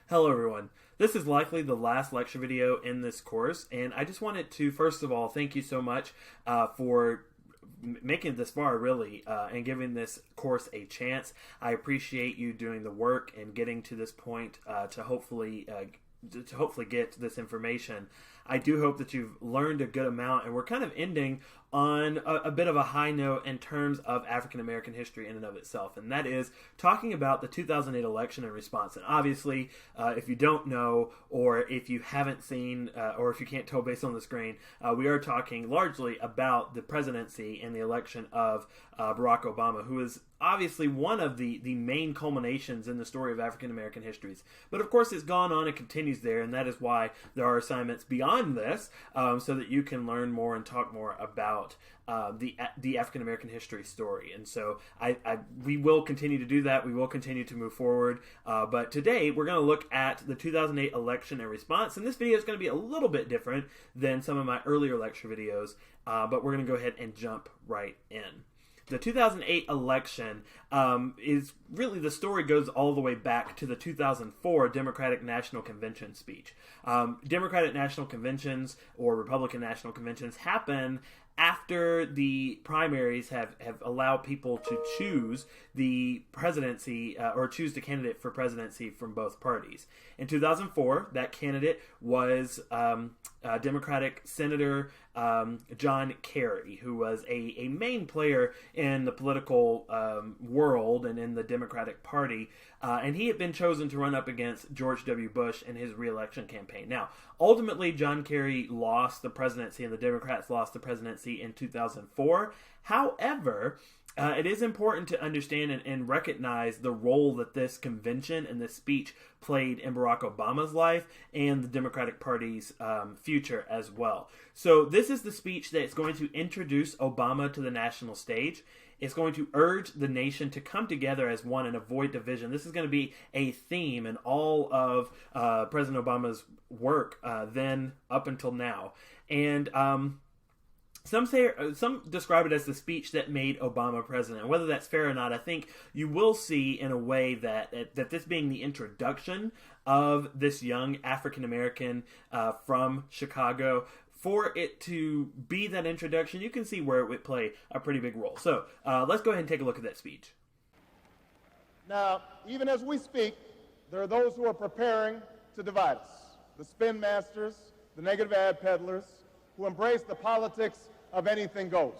Hello everyone. This is likely the last lecture video in this course, and I just wanted to first of all thank you so much for making it this far, really, and giving this course a chance. I appreciate you doing the work and getting to this point to hopefully get this information. I do hope that you've learned a good amount, and we're kind of ending on a bit of a high note in terms of African American history in and of itself, and that is talking about the 2008 election and response. And obviously, if you don't know, or if you haven't seen, or if you can't tell based on the screen, we are talking largely about the presidency and the election of Barack Obama, who is obviously one of the main culminations in the story of African American histories. But of course, it's gone on and continues there, and that is why there are assignments beyond this, so that you can learn more and talk more about the African American history story. And so we will continue to do that. We will continue to move forward. But today we're going to look at the 2008 election and response. And this video is going to be a little bit different than some of my earlier lecture videos. But we're going to go ahead and jump right in. The 2008 election is really, the story goes all the way back to the 2004 Democratic National Convention speech. Democratic National Conventions or Republican National Conventions happen after the primaries have allowed people to choose the presidency or choose the candidate for presidency from both parties. In 2004, that candidate was Democratic Senator John Kerry, who was a main player in the political world and in the Democratic Party. And he had been chosen to run up against George W. Bush in his re-election campaign. Now, ultimately, John Kerry lost the presidency, and the Democrats lost the presidency in 2004. However, it is important to understand and recognize the role that this convention and this speech played in Barack Obama's life and the Democratic Party's future as well. So this is the speech that is going to introduce Obama to the national stage. It's going to urge the nation to come together as one and avoid division. This is going to be a theme in all of President Obama's work then up until now. And some describe it as the speech that made Obama president. Whether that's fair or not, I think you will see in a way that this being the introduction of this young African American from Chicago, for it to be that introduction, you can see where it would play a pretty big role. So let's go ahead and take a look at that speech. Now, even as we speak, there are those who are preparing to divide us. The spin masters, the negative ad peddlers, who embrace the politics of anything goes.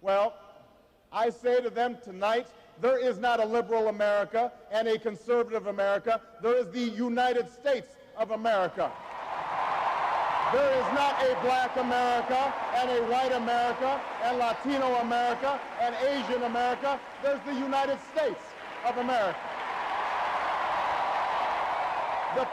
Well, I say to them tonight, there is not a liberal America and a conservative America. There is the United States of America. There is not a black America and a white America and Latino America and Asian America. There's the United States of America. The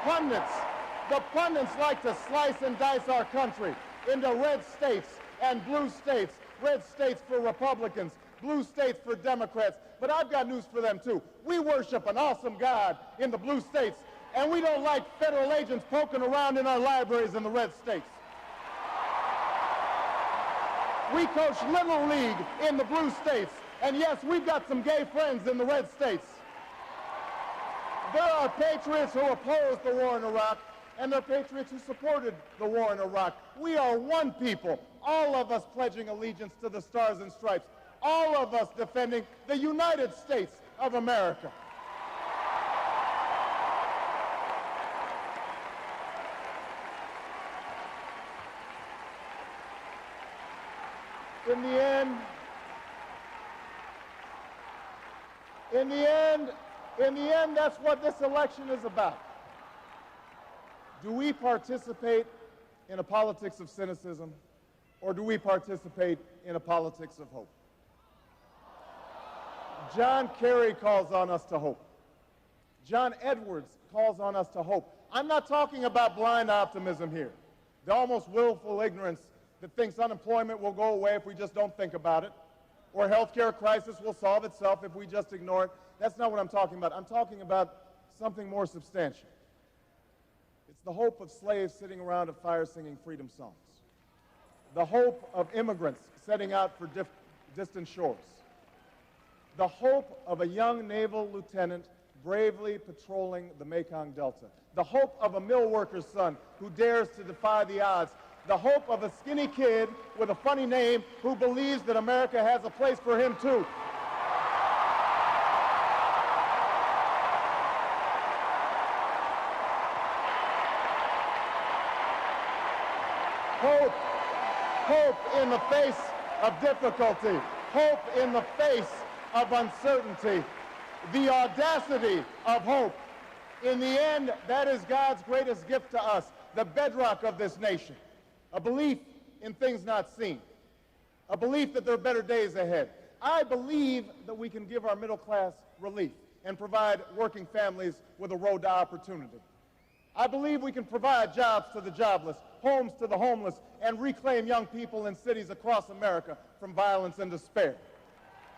pundits like to slice and dice our country into red states and blue states. Red states for Republicans, blue states for Democrats. But I've got news for them too. We worship an awesome God in the blue states, and we don't like federal agents poking around in our libraries in the red states. We coach Little League in the blue states, and yes, we've got some gay friends in the red states. There are patriots who opposed the war in Iraq, and there are patriots who supported the war in Iraq. We are one people, all of us pledging allegiance to the Stars and Stripes, all of us defending the United States of America. In the end, that's what this election is about. Do we participate in a politics of cynicism, or do we participate in a politics of hope? John Kerry calls on us to hope. John Edwards calls on us to hope. I'm not talking about blind optimism here, the almost willful ignorance that thinks unemployment will go away if we just don't think about it, or healthcare crisis will solve itself if we just ignore it. That's not what I'm talking about. I'm talking about something more substantial. It's the hope of slaves sitting around a fire singing freedom songs. The hope of immigrants setting out for distant shores. The hope of a young naval lieutenant bravely patrolling the Mekong Delta. The hope of a mill worker's son who dares to defy the odds. The hope of a skinny kid with a funny name who believes that America has a place for him too. Hope in the face of difficulty. Hope in the face of uncertainty. The audacity of hope. In the end, that is God's greatest gift to us, the bedrock of this nation. A belief in things not seen. A belief that there are better days ahead. I believe that we can give our middle class relief and provide working families with a road to opportunity. I believe we can provide jobs to the jobless, homes to the homeless, and reclaim young people in cities across America from violence and despair.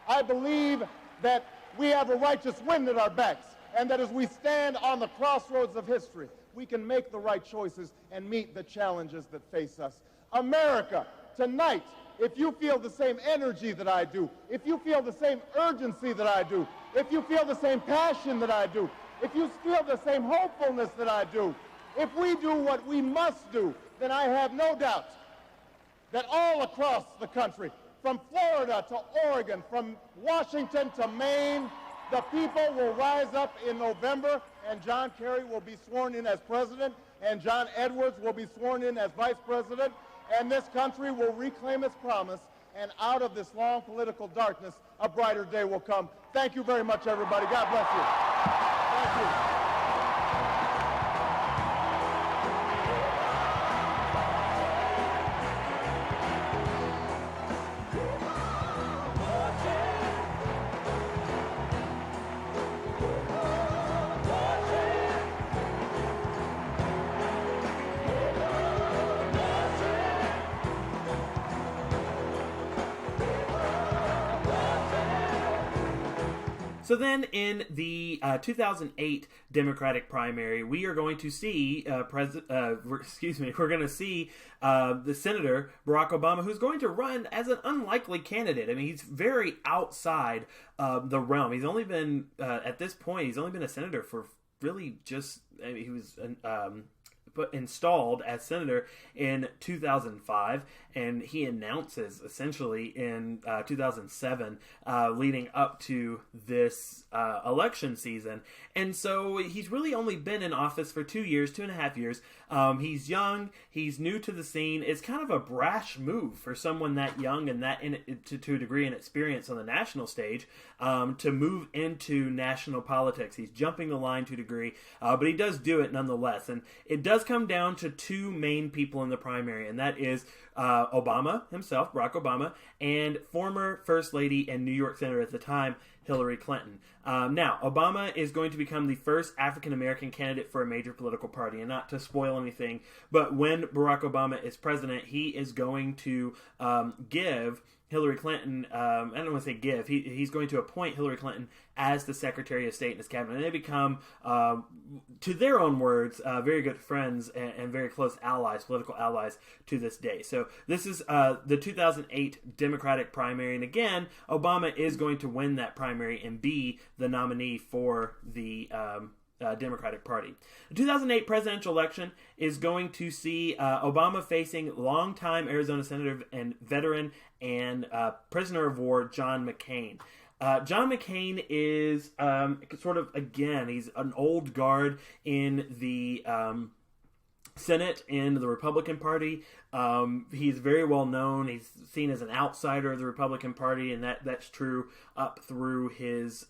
I believe that we have a righteous wind at our backs, and that as we stand on the crossroads of history, we can make the right choices and meet the challenges that face us. America, tonight, if you feel the same energy that I do, if you feel the same urgency that I do, if you feel the same passion that I do, if you feel the same hopefulness that I do, if we do what we must do, then I have no doubt that all across the country, from Florida to Oregon, from Washington to Maine, the people will rise up in November, and John Kerry will be sworn in as president, and John Edwards will be sworn in as vice president, and this country will reclaim its promise, and out of this long political darkness, a brighter day will come. Thank you very much, everybody. God bless you. Thank you. So then in the 2008 Democratic primary, we are going to see we're going to see the Senator Barack Obama, who's going to run as an unlikely candidate. I mean, he's very outside the realm. He's only been at this point, he's only been a senator for really just, I mean, he was installed as senator in 2005, and he announces essentially in 2007, leading up to this election season. And so he's really only been in office for 2.5 years. He's young, he's new to the scene. It's kind of a brash move for someone that young and that to a degree and experience on the national stage, to move into national politics. He's jumping the line to a degree, but he does do it nonetheless. And it does come down to two main people in the primary, and that is Obama himself, Barack Obama, and former First Lady and New York Senator at the time, Hillary Clinton. Now, Obama is going to become the first African-American candidate for a major political party, and not to spoil anything, but when Barack Obama is president, he is going to give Hillary Clinton, I don't want to say give, he's going to appoint Hillary Clinton as the Secretary of State in his cabinet. And they become, to their own words, very good friends and very close allies, political allies to this day. So this is the 2008 Democratic primary. And again, Obama is going to win that primary and be the nominee for the Democratic Party. The 2008 presidential election is going to see Obama facing longtime Arizona Senator and veteran and prisoner of war John McCain. John McCain is sort of, again, he's an old guard in the Senate in the Republican Party. He's very well known. He's seen as an outsider of the Republican Party, and that's true up through his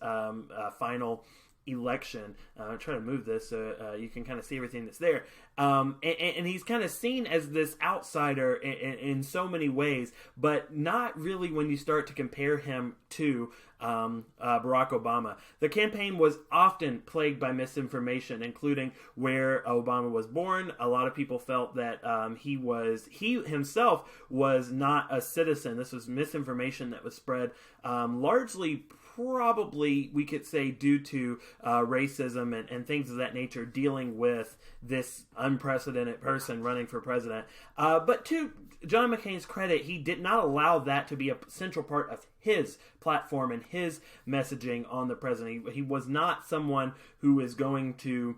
final election. I'll try to move this so you can kind of see everything that's there. And he's kind of seen as this outsider in so many ways, but not really when you start to compare him to Barack Obama. The campaign was often plagued by misinformation, including where Obama was born. A lot of people felt that he himself was not a citizen. This was misinformation that was spread largely probably, we could say, due to racism and things of that nature, dealing with this unprecedented person running for president. But to John McCain's credit, he did not allow that to be a central part of his platform and his messaging on the president. He was not someone who is going to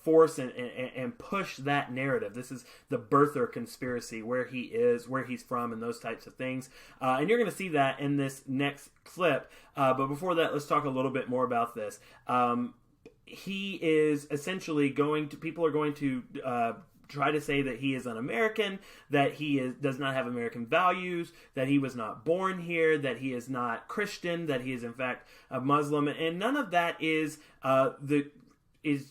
force and push that narrative. This is the birther conspiracy, where he is, where he's from, and those types of things. And you're going to see that in this next clip. But before that, let's talk a little bit more about this. He is essentially people are going to try to say that he is un-American, that does not have American values, that he was not born here, that he is not Christian, that he is in fact a Muslim, and none of that is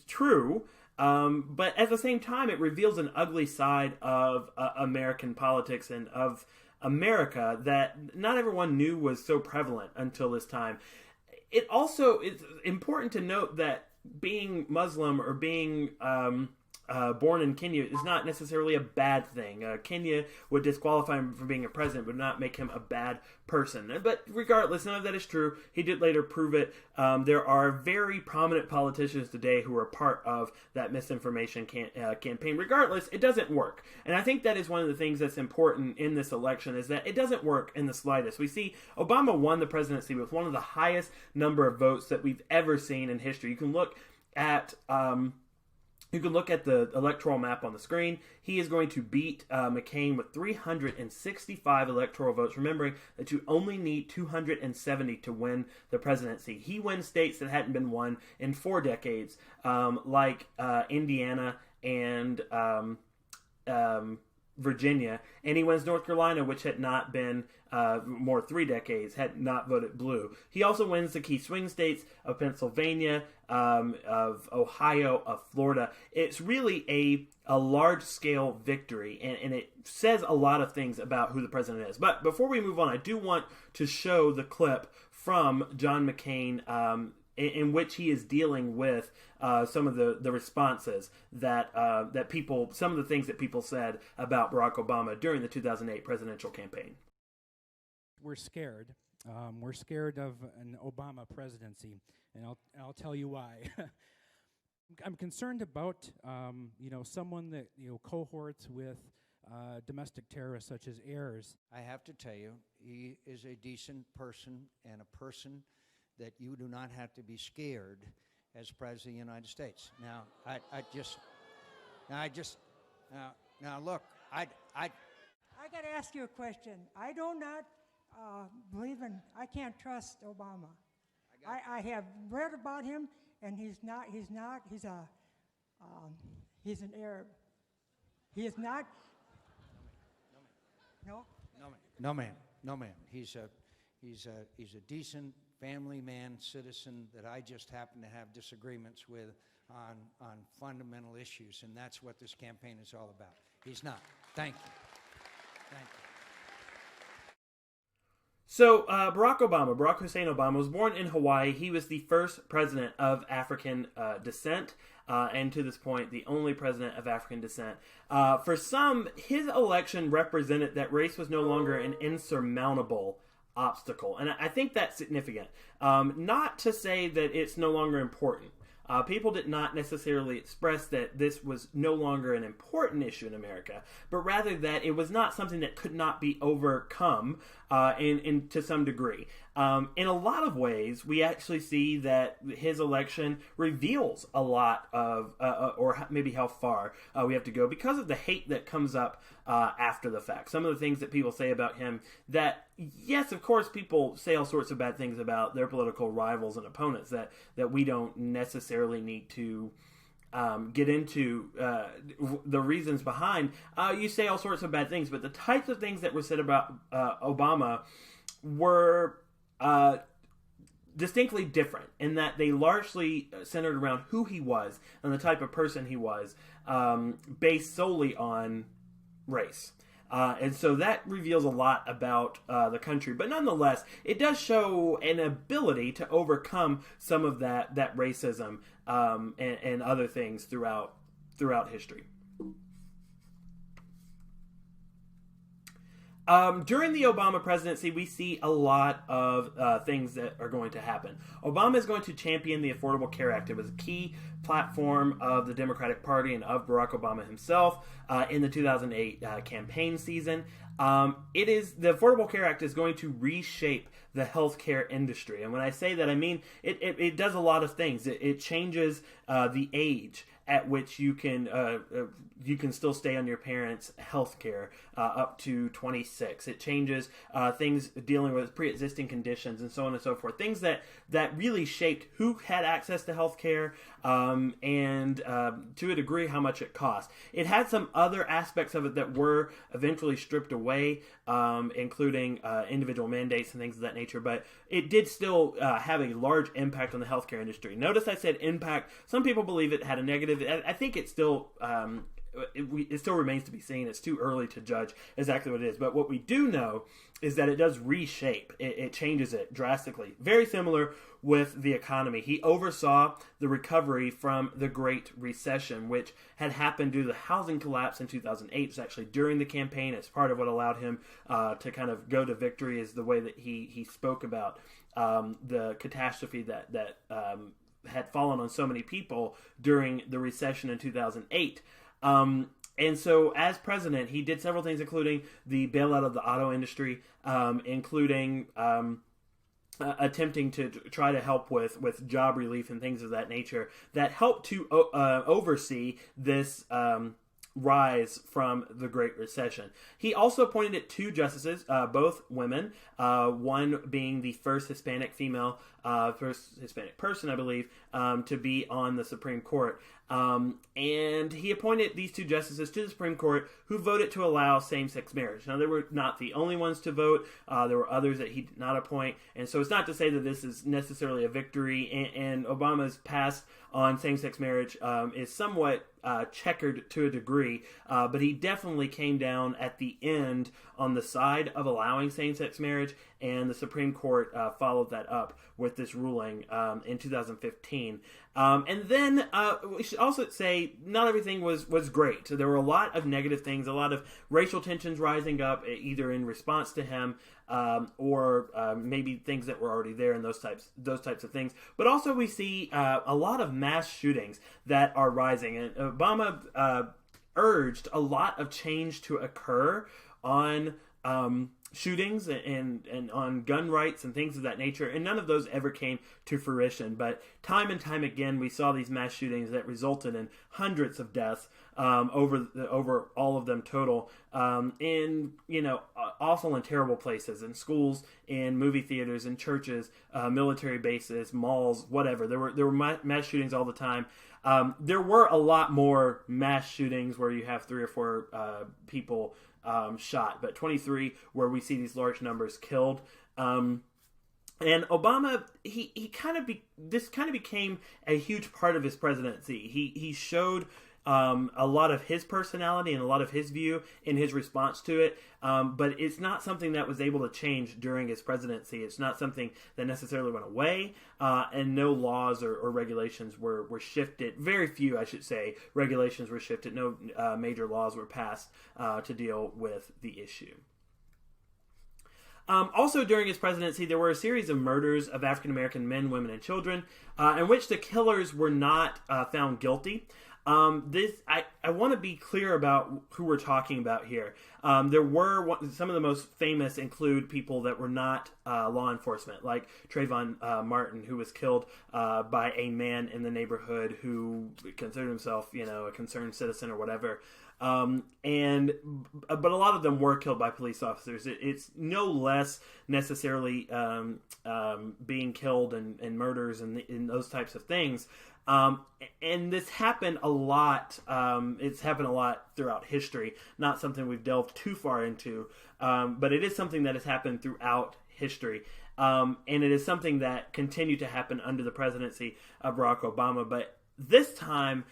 true. But at the same time, it reveals an ugly side of American politics and of America that not everyone knew was so prevalent until this time. It also is important to note that being Muslim or being born in Kenya is not necessarily a bad thing. Kenya would disqualify him from being a president, but not make him a bad person. But regardless, none of that is true. He did later prove it. There are very prominent politicians today who are part of that misinformation campaign. Regardless, it doesn't work. And I think that is one of the things that's important in this election, is that it doesn't work in the slightest. We see Obama won the presidency with one of the highest number of votes that we've ever seen in history. You can look at the electoral map on the screen. He is going to beat McCain with 365 electoral votes, remembering that you only need 270 to win the presidency. He wins states that hadn't been won in 4 decades, like Indiana and Virginia, and he wins North Carolina, which had not been 3 decades, had not voted blue. He also wins the key swing states of Pennsylvania, of Ohio, of Florida. It's really a large-scale victory, and it says a lot of things about who the president is. But before we move on, I do want to show the clip from John McCain in which he is dealing with some of the responses that people, some of the things that people said about Barack Obama during the 2008 presidential campaign. We're scared. We're scared of an Obama presidency, and I'll tell you why. I'm concerned about someone that cohorts with domestic terrorists such as Ayers. I have to tell you, he is a decent person and a person that you do not have to be scared as President of the United States. Now, look, I got to ask you a question. I do not I can't trust Obama. I have read about him, and he's an Arab. He is not. No, ma'am. He's a decent family man, citizen that I just happen to have disagreements with on fundamental issues, and that's what this campaign is all about. He's not. Thank you. So Barack Hussein Obama was born in Hawaii. He was the first president of African descent, and to this point, the only president of African descent. For some, his election represented that race was no longer an insurmountable obstacle, and I think that's significant. Not to say that it's no longer important. People did not necessarily express that this was no longer an important issue in America, but rather that it was not something that could not be overcome in to some degree. In a lot of ways, we actually see that his election reveals a lot of, or maybe how far we have to go because of the hate that comes up after the fact. Some of the things that people say about him that, yes, of course, people say all sorts of bad things about their political rivals and opponents that we don't necessarily need to get into the reasons behind. You say all sorts of bad things, but the types of things that were said about Obama were distinctly different in that they largely centered around who he was and the type of person he was, based solely on race. And so that reveals a lot about the country. But nonetheless, it does show an ability to overcome some of that racism and other things throughout history. During the Obama presidency, we see a lot of things that are going to happen. Obama is going to champion the Affordable Care Act. It was a key platform of the Democratic Party and of Barack Obama himself in the 2008 campaign season. The Affordable Care Act is going to reshape the healthcare industry. And when I say that, I mean it does a lot of things. It changes the age at which you can still stay on your parents' health care up to 26. It changes things dealing with pre-existing conditions and so on and so forth. Things that really shaped who had access to health care and to a degree how much it cost. It had some other aspects of it that were eventually stripped away, including individual mandates and things of that nature, but it did still have a large impact on the healthcare industry. Notice I said impact. Some people believe it had a negative. I think it still it still remains to be seen. It's too early to judge exactly what it is. But what we do know is that it does reshape. It changes it drastically. Very similar with the economy. He oversaw the recovery from the Great Recession, which had happened due to the housing collapse in 2008. It was actually during the campaign. It's part of what allowed him to kind of go to victory, is the way that he spoke about the catastrophe that had fallen on so many people during the recession in 2008. And so as president, he did several things, including the bailout of the auto industry, including attempting to try to help with job relief and things of that nature that helped to oversee this rise from the Great Recession. He also appointed 2 justices, both women, one being the first Hispanic person, I believe, to be on the Supreme Court. And he appointed these 2 justices to the Supreme Court who voted to allow same-sex marriage. Now, they were not the only ones to vote. There were others that he did not appoint. And so it's not to say that this is necessarily a victory. And Obama's pass on same-sex marriage is somewhat checkered to a degree, but he definitely came down at the end on the side of allowing same-sex marriage, and the Supreme Court followed that up with this ruling in 2015. And then we should also say not everything was great. So there were a lot of negative things, a lot of racial tensions rising up, either in response to him or maybe things that were already there and those types of things. But also we see a lot of mass shootings that are rising. And Obama urged a lot of change to occur on shootings and on gun rights and things of that nature, and none of those ever came to fruition. But time and time again, we saw these mass shootings that resulted in hundreds of deaths over all of them total, in awful and terrible places, in schools, in movie theaters, in churches, military bases, malls, whatever. There were mass shootings all the time. There were a lot more mass shootings where you have 3 or 4 people shot, but 23 where we see these large numbers killed. And Obama, this kind of became a huge part of his presidency. He showed a lot of his personality and a lot of his view in his response to it, but it's not something that was able to change during his presidency. It's not something that necessarily went away, and no laws or regulations were shifted. Very few, I should say, regulations were shifted. No major laws were passed to deal with the issue. Also during his presidency, there were a series of murders of African-American men, women, and children, in which the killers were not found guilty. I want to be clear about who we're talking about here. There were some of the most famous include people that were not law enforcement, like Trayvon Martin, who was killed by a man in the neighborhood who considered himself, a concerned citizen or whatever. But a lot of them were killed by police officers. It's no less necessarily being killed and murders and those types of things. And this happened a lot. It's happened a lot throughout history. Not something we've delved too far into, but it is something that has happened throughout history. And it is something that continued to happen under the presidency of Barack Obama. But this time,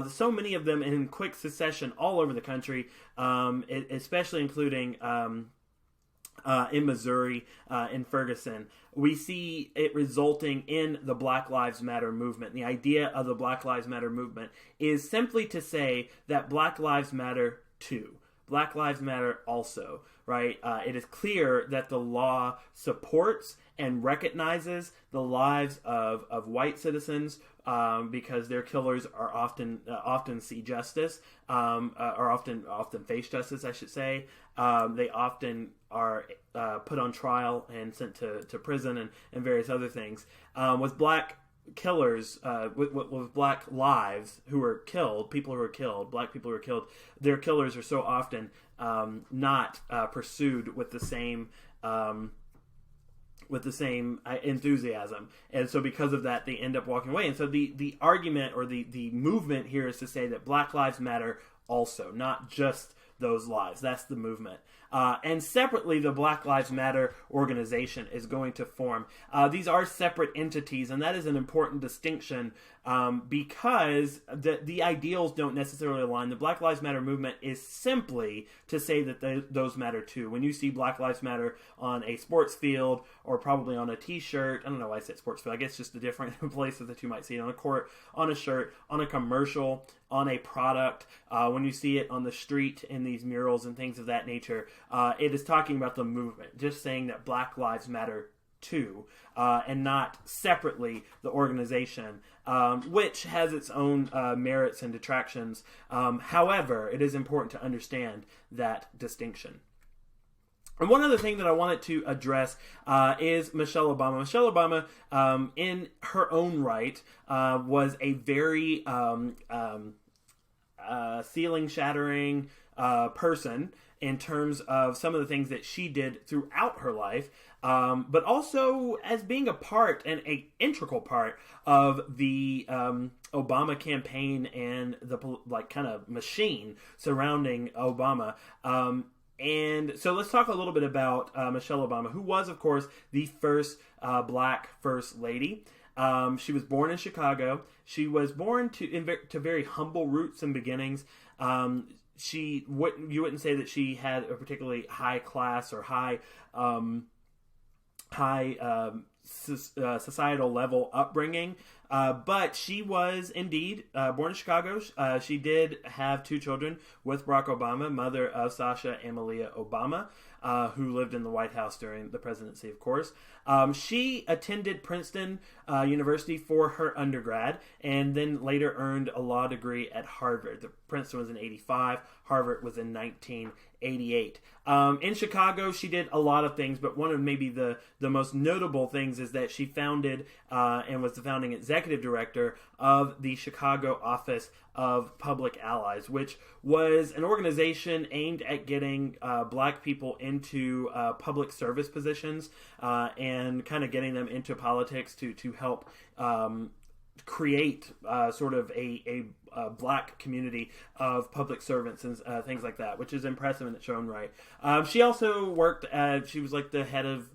so many of them in quick succession all over the country, especially including in Missouri, in Ferguson. We see it resulting in the Black Lives Matter movement. The idea of the Black Lives Matter movement is simply to say that Black Lives Matter too. Black Lives Matter also, right? It is clear that the law supports and recognizes the lives of white citizens because their killers are often see justice, or often face justice, I should say. They often are put on trial and sent to prison and various other things. With black killers, with black lives who are killed, people who are killed, black people who are killed, their killers are so often not pursued with the same enthusiasm, and so because of that they end up walking away. And so the argument or the movement here is to say that Black Lives Matter also, not just those lives. That's the movement. And separately, the Black Lives Matter organization is going to form. These are separate entities, and that is an important distinction because the ideals don't necessarily align. The Black Lives Matter movement is simply to say that those matter too. When you see Black Lives Matter on a sports field or probably on a t-shirt, I don't know why I said sports field, I guess just the different places that you might see it, on a court, on a shirt, on a commercial, on a product, when you see it on the street in these murals and things of that nature, it is talking about the movement, just saying that Black Lives Matter too, and not separately the organization, which has its own merits and detractions. However, it is important to understand that distinction. And one other thing that I wanted to address is Michelle Obama. Michelle Obama, in her own right, was a very ceiling-shattering person in terms of some of the things that she did throughout her life, but also as being a part and an integral part of the Obama campaign and the kind of machine surrounding Obama. And so let's talk a little bit about Michelle Obama, who was, of course, the first black first lady. She was born in Chicago. She was born to very humble roots and beginnings. You wouldn't say that she had a particularly high class or high societal level upbringing, but she was indeed born in Chicago. She did have 2 children with Barack Obama, mother of Sasha and Malia Obama, who lived in the White House during the presidency, of course. She attended Princeton University for her undergrad and then later earned a law degree at Harvard. Princeton was in 1985, Harvard was in 1988. In Chicago, she did a lot of things, but one of maybe the most notable things is that she founded and was the founding executive director of the Chicago Office of Public Allies, which was an organization aimed at getting black people into public service positions and kind of getting them into politics to help create sort of a black community of public servants and things like that, which is impressive in its own right. She also worked she was like the head of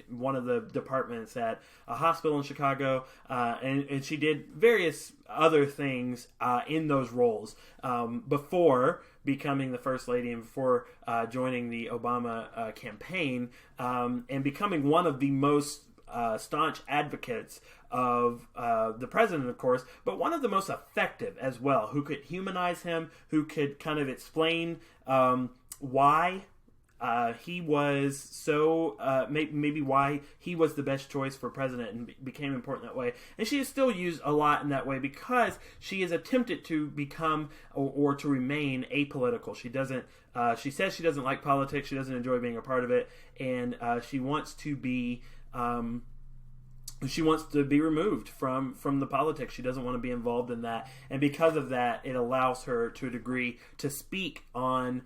one of the departments at a hospital in Chicago, and she did various other things in those roles before becoming the first lady and before joining the Obama campaign and becoming one of the most staunch advocates of the president, of course, but one of the most effective as well, who could humanize him, who could kind of explain why he was so, maybe why he was the best choice for president and became important that way. And she is still used a lot in that way because she has attempted to become or to remain apolitical. She doesn't, she says she doesn't like politics, she doesn't enjoy being a part of it, and she wants to be removed from the politics. She doesn't want to be involved in that. And because of that, it allows her to a degree to speak on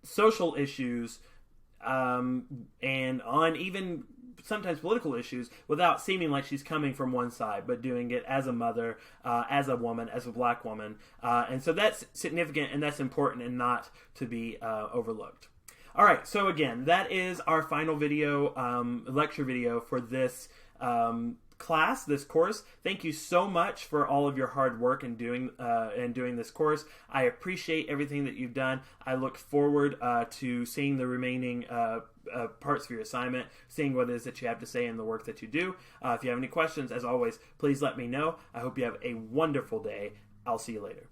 social issues and on even sometimes political issues without seeming like she's coming from one side, but doing it as a mother, as a woman, as a black woman. And so that's significant and that's important and not to be overlooked. All right, so again, that is our final video, lecture video for this class, this course. Thank you so much for all of your hard work in doing this course. I appreciate everything that you've done. I look forward to seeing the remaining parts of your assignment, seeing what it is that you have to say in the work that you do. If you have any questions, as always, please let me know. I hope you have a wonderful day. I'll see you later.